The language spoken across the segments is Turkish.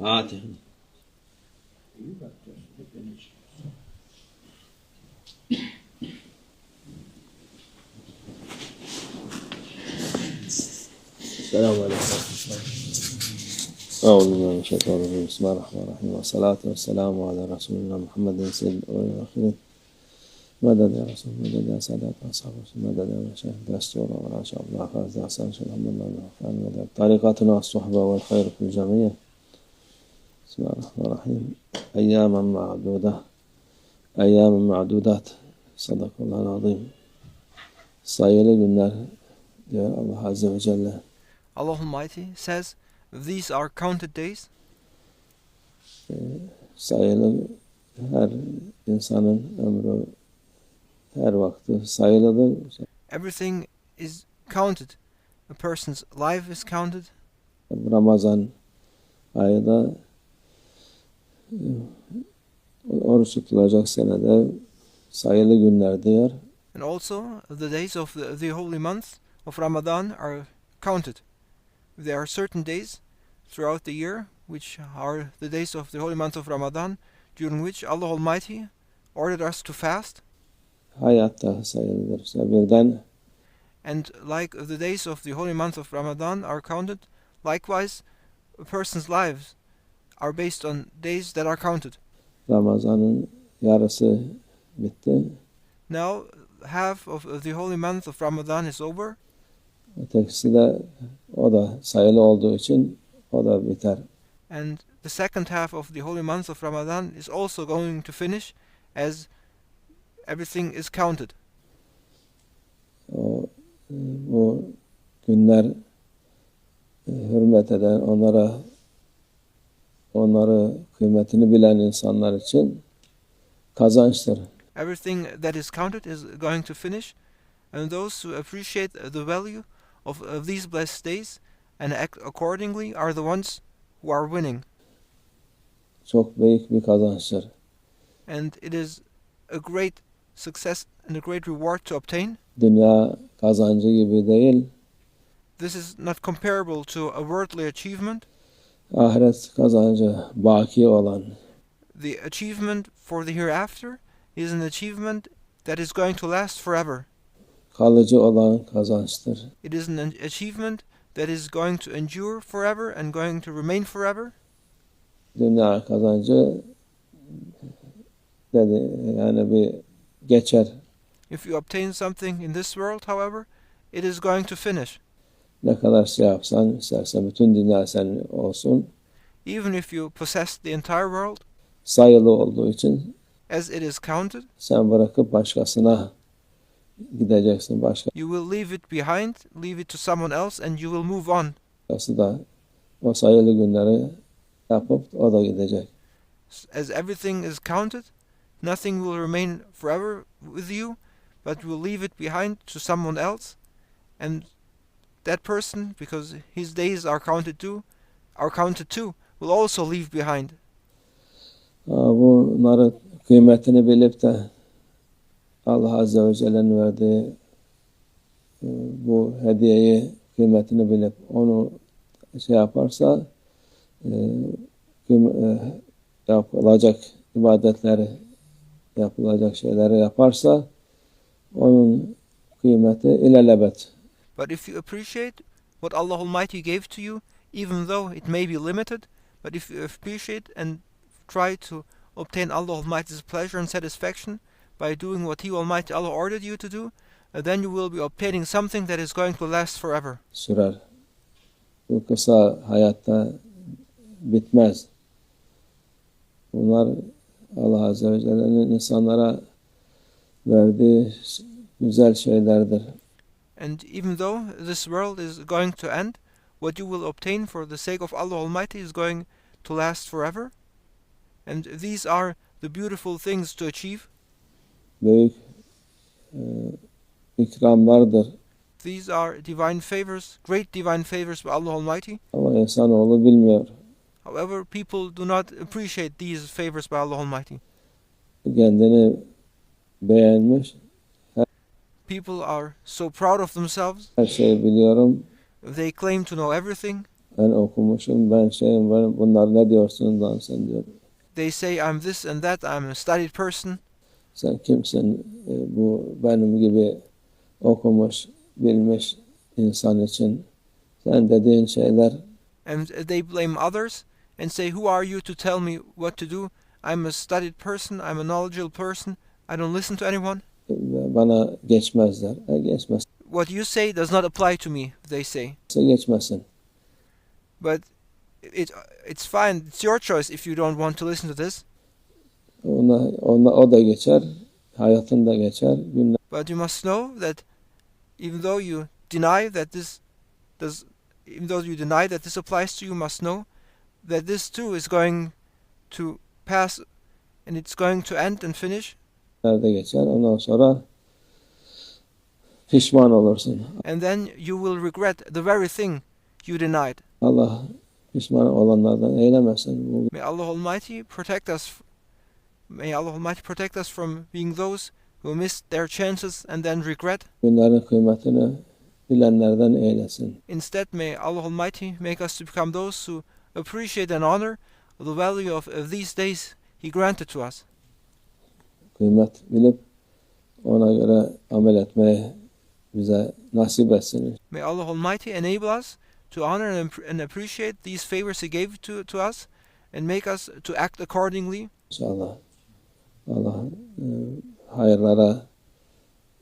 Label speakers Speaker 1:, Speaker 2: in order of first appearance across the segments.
Speaker 1: Fatih. Selamun Aleyküm. Euzubillahimineşşeytanirracim. Bismillahirrahmanirrahim. Ve salatu ve selamu ala Resulina Muhammadrسول الرحیم. مدد يا رسول مدد يا سادات أصحاب مدد يا شيخ دستور ولا شاء الله فاز أحسن شيخ الرحمن مدد طريقتنا الصحبة والخير في الجميع. بسم الله الرحمن الرحيم. أيام معدودات صدق الله العظيم. Sayılı günler diyor Allah Azze ve Celle.
Speaker 2: Allahumma says, these are counted days.
Speaker 1: Sayılı her insanın ömrü her vakti sayılıdır.
Speaker 2: Everything is counted. A person's life is counted.
Speaker 1: Ramazan ayında oruç tutulacak senede sayılı günler diyor.
Speaker 2: And also the days of the holy month of Ramadan are counted. There are certain days throughout the year which are the days of the holy month of Ramadan, during which Allah Almighty ordered us to fast.
Speaker 1: Hayatta sayılıdır. Birden
Speaker 2: and like the days of the holy month of Ramadan are counted, likewise a person's lives are based on days that are counted.
Speaker 1: Ramazan'ın yarısı bitti.
Speaker 2: Now half of the holy month of Ramadan is over.
Speaker 1: Ötekisi de o da sayılı olduğu için o da biter.
Speaker 2: And the second half of the holy month of Ramadan is also going to finish, as everything is counted.
Speaker 1: Bu günler hürmet eden, onları kıymetini bilen insanlar için kazançtır.
Speaker 2: Everything that is counted is going to finish, and those who appreciate the value of these blessed days and act accordingly are the ones who are winning.
Speaker 1: Çok büyük bir kazançtır.
Speaker 2: And it is a great success and a great reward to obtain.
Speaker 1: Dünya kazancı gibi değil.
Speaker 2: This is not comparable to a worldly achievement.
Speaker 1: Ahiret kazancı baki olan.
Speaker 2: The achievement for the hereafter is an achievement that is going to last forever.
Speaker 1: Kalıcı olan kazançtır.
Speaker 2: It is an achievement that is going to endure forever and going to remain forever.
Speaker 1: Dünya kazancı dedi yani bir geçer.
Speaker 2: If you obtain something in this world, however, it is going to finish.
Speaker 1: Ne kadar şey yapsan, istersen bütün dünya senin olsun.
Speaker 2: Even if you possess the entire world,
Speaker 1: sayılı olduğu için
Speaker 2: as it is counted,
Speaker 1: sen bırakıp başkasına gideceksin.
Speaker 2: You will leave it behind, leave it to someone else, and you will move on.
Speaker 1: Başkası da o sayılı günleri yapıp o da gidecek.
Speaker 2: As everything is counted, nothing will remain forever with you, but you will leave it behind to someone else, and that person, because his days are counted too, will also leave behind.
Speaker 1: Bunları kıymetini bilip de Allah Azze ve Celle'nin verdiği bu hediyeyi kıymetini bilip onu şey yaparsa yapılacak ibadetleri, yapılacak şeyleri yaparsa onun kıymeti ilelebet.
Speaker 2: But if you appreciate what Allah Almighty gave to you, even though it may be limited, but if you appreciate and try to obtain Allah Almighty's pleasure and satisfaction by doing what He Almighty Allah ordered you to do, then you will be obtaining something that is going to last forever.
Speaker 1: Sürer. Bu kısa hayatta bitmez. Bunlar Allah Azze ve Celle'nin insanlara verdiği güzel şeylerdir.
Speaker 2: And even though this world is going to end, what you will obtain for the sake of Allah Almighty is going to last forever. And these are the beautiful things to achieve.
Speaker 1: Büyük ikramlardır.
Speaker 2: These are divine favors, great divine favors by Allah Almighty.
Speaker 1: Ama insanoğlu bilmiyor.
Speaker 2: However, people do not appreciate these favors by Allah Almighty.
Speaker 1: Kendini beğenmiş.
Speaker 2: People are so proud of themselves.
Speaker 1: Her şeyi biliyorum.
Speaker 2: They claim to know everything.
Speaker 1: Ben okumuşum, ben şeyim, bunlar ne diyorsun lan sen diyor.
Speaker 2: They say I'm this and that, I'm a studied person.
Speaker 1: Sen kimsin bu benim gibi okumuş, bilmiş insan için sen dediğin şeyler.
Speaker 2: And they blame others and say, who are you to tell me what to do? I'm a studied person, I'm a knowledgeable person, I don't listen to anyone.
Speaker 1: Bana geçmezler. Geçmez.
Speaker 2: What you say does not apply to me, they say.
Speaker 1: Geçmesin.
Speaker 2: But it's fine, it's your choice if you don't want to listen to this.
Speaker 1: O da geçer, hayatın da geçer.
Speaker 2: But you must know that even though you deny that this applies to you, must know that this too is going to pass and it's going to end and finish.
Speaker 1: Nerede geçer? Ondan sonra pişman olursun.
Speaker 2: And then you will regret the very thing you denied.
Speaker 1: Allah pişman olanlardan eylemesin.
Speaker 2: May Allah Almighty protect us. May Allah Almighty protect us from being those who missed their chances and then regret.
Speaker 1: Günlerin kıymetini bilenlerden eylesin.
Speaker 2: Instead, may Allah Almighty make us to become those who appreciate and honor the value of these days He granted to us.
Speaker 1: Kıymet bilip ona göre amel etmeyi bize nasip etsin.
Speaker 2: May Allah Almighty enable us to honor and appreciate these favors He gave to us and make us to act accordingly.
Speaker 1: İnşallah Allah hayırlara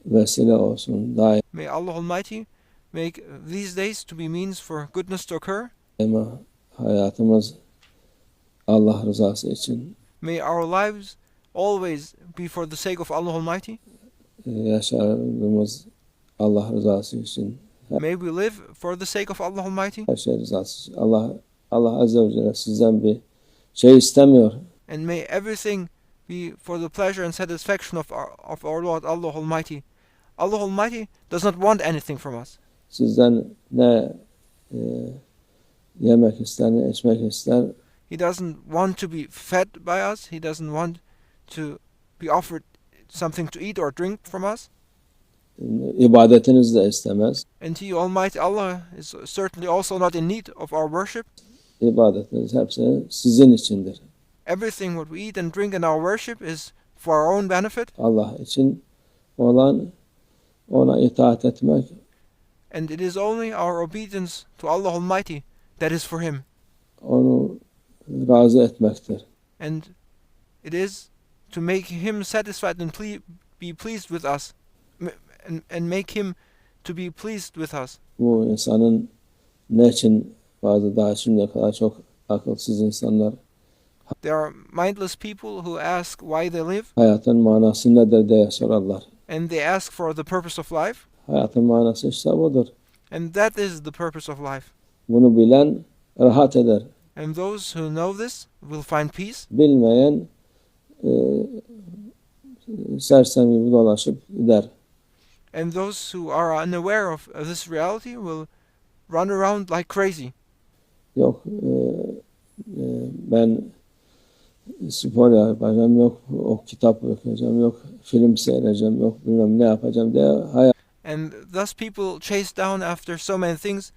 Speaker 1: vesile olsun.
Speaker 2: May Allah Almighty make these days to be means for goodness to occur.
Speaker 1: Daima hayatımız Allah rızası için.
Speaker 2: May our lives always be for the sake of Allah Almighty.
Speaker 1: Yaşadığımız Allah rızası için.
Speaker 2: May we live for the sake of Allah Almighty.
Speaker 1: Her şey rızası için. Allah Azze ve Celle sizden bir şey istemiyor.
Speaker 2: And may everything be for the pleasure and satisfaction of our Lord Allah Almighty. Allah Almighty does not want anything from us.
Speaker 1: Sizden ne yemek ister, ne içmek ister.
Speaker 2: He doesn't want to be fed by us. He doesn't want to be offered something to eat or drink from us.
Speaker 1: İbadetinizi de istemez.
Speaker 2: And He, Almighty Allah, is certainly also not in need of our worship.
Speaker 1: İbadetiniz hepsi sizin içindir.
Speaker 2: Everything what we eat and drink in our worship is for our own benefit.
Speaker 1: Allah için olan ona itaat etmek.
Speaker 2: And it is only our obedience to Allah Almighty that is for Him.
Speaker 1: Onu razı etmektir.
Speaker 2: And it is to make Him satisfied and be pleased with us. And make Him to be pleased with us.
Speaker 1: Bu insanın ne için bazı daha şimdiye kadar çok akılsız insanlar.
Speaker 2: There are mindless people who ask why they live.
Speaker 1: Hayatın manası nedir diye sorarlar.
Speaker 2: And they ask for the purpose of life.
Speaker 1: Hayatın manası işte budur.
Speaker 2: And that is the purpose of life.
Speaker 1: Bunu bilen rahat eder.
Speaker 2: And those who know this will find peace.
Speaker 1: Bilmeyen sersem gibi dolaşıp gider.
Speaker 2: And those who are unaware of this reality will run around like crazy.
Speaker 1: Yok ben spor yapacağım, yok o kitap okuyacağım, yok film seyredeceğim, yok bilmem ne yapacağım diye hayat.
Speaker 2: And thus people chase down after so many things.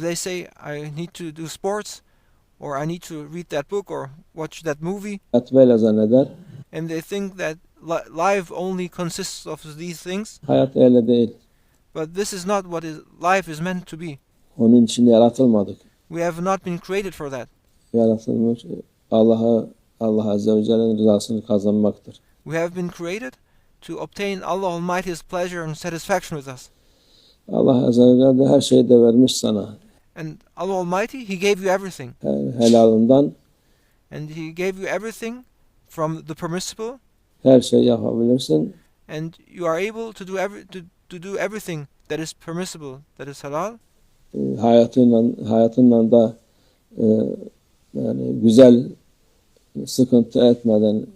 Speaker 2: They say, I need to do sports, or I need to read that book or watch that movie.
Speaker 1: Hayat böyle zanneder.
Speaker 2: And they think that life only consists of these things.
Speaker 1: Hayat öyle değil.
Speaker 2: But this is not what life is meant to be.
Speaker 1: Onun için yaratılmadık.
Speaker 2: We have not been created for that.
Speaker 1: Yaratılmış Allah Azze ve Celle'nin rızasını kazanmaktır.
Speaker 2: We have been created to obtain Allah Almighty's pleasure and satisfaction with us.
Speaker 1: Allah Azze ve Celle her şeyi de vermiş sana.
Speaker 2: And Allah Almighty, He gave you everything.
Speaker 1: Helalından.
Speaker 2: And He gave you everything from the permissible.
Speaker 1: Her şeyi yapabilirsin.
Speaker 2: And you are able to do everything that is permissible, that is halal.
Speaker 1: Hayatından da yani güzel, sıkıntı etmeden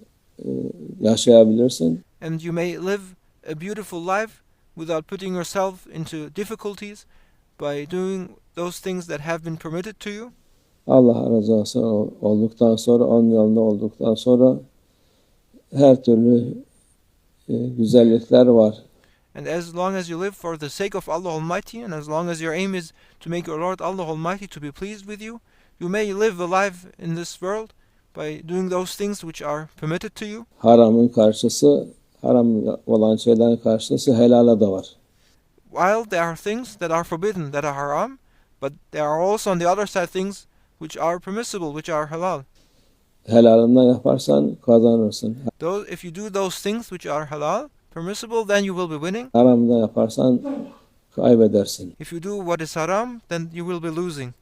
Speaker 1: yaşayabilirsin.
Speaker 2: And you may live a beautiful life without putting yourself into difficulties by doing those things that have been permitted to you.
Speaker 1: Allah rızası olduktan sonra, onun yolunda olduktan sonra her türlü güzellikler var.
Speaker 2: And as long as you live for the sake of Allah Almighty, and as long as your aim is to make your Lord Allah Almighty to be pleased with you, you may live a life in this world by doing those things which are permitted to you.
Speaker 1: Haramın karşısı, haram olan şeylerin karşısı helala da var.
Speaker 2: While there are things that are forbidden, that are haram, but there are also on the other side things which are permissible, which are halal.
Speaker 1: Helalından yaparsan kazanırsın.
Speaker 2: If you do those things which are halal, permissible, then you will be winning.
Speaker 1: Haramdan yaparsan kaybedersin.
Speaker 2: If you do what is haram, then you will be losing.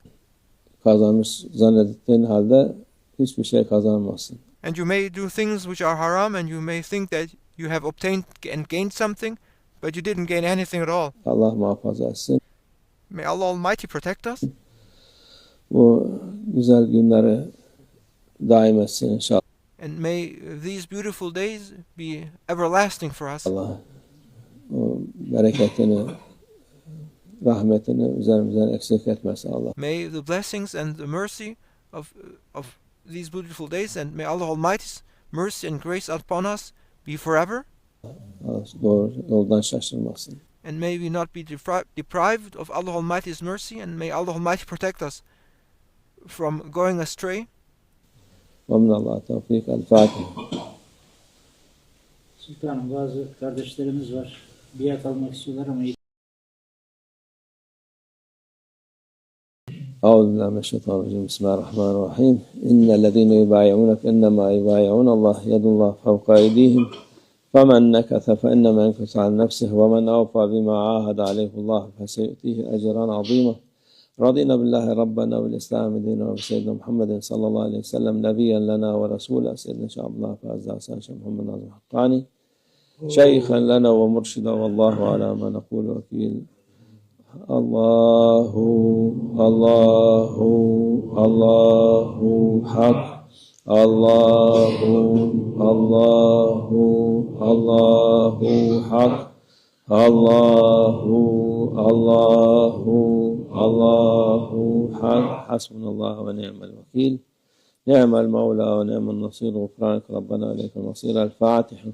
Speaker 1: Kazanmış zannettiğin halde hiçbir şey kazanamazsın.
Speaker 2: And you may do things which are haram, and you may think that you have obtained and gained something, but you didn't gain anything at all.
Speaker 1: Allah muhafaza etsin.
Speaker 2: May Allah Almighty protect us.
Speaker 1: Bu güzel günleri daim etsin inşallah.
Speaker 2: And may these beautiful days be everlasting for us.
Speaker 1: Allah o bereketini, rahmetini üzerimizden eksik etmesin Allah.
Speaker 2: May the blessings and the mercy of these beautiful days, and may Allah Almighty's mercy and grace upon us be forever.
Speaker 1: Doğru yoldan şaşırmasın.
Speaker 2: And may we not be deprived of Allah Almighty's mercy, and may Allah Almighty protect us from going astray.
Speaker 1: وَمِنَ اللّٰهِ تَوْفِيقَ الْفَاتِحِ.
Speaker 3: Sultanım, bazı kardeşlerimiz var. Biat almak istiyorlar ama
Speaker 1: أعوذ بالله من الشيطان الرجيم بسم الله الرحمن الرحيم إن الذين يبايعونك إنما يبايعون الله يد الله فوق أيديهم فمن نكث فإنما ينكث عن نفسه ومن أوفى بما عاهد عليه الله فسيؤتيه أجرا عظيما رضينا بالله ربنا والإسلام دينا وبسيدنا محمد صلى الله عليه وسلم نبيا لنا ورسولا سيدنا الله فأزاء شيخ محمد نازم حقاني شيخا لنا ومرشدا والله على ما نقول وكيل الله الله الله حق الله الله الله حق الله الله الله حق حسبنا الله ونعم الوكيل نعم المولى ونعم النصير غفرانك ربنا عليك المصير الفاتحة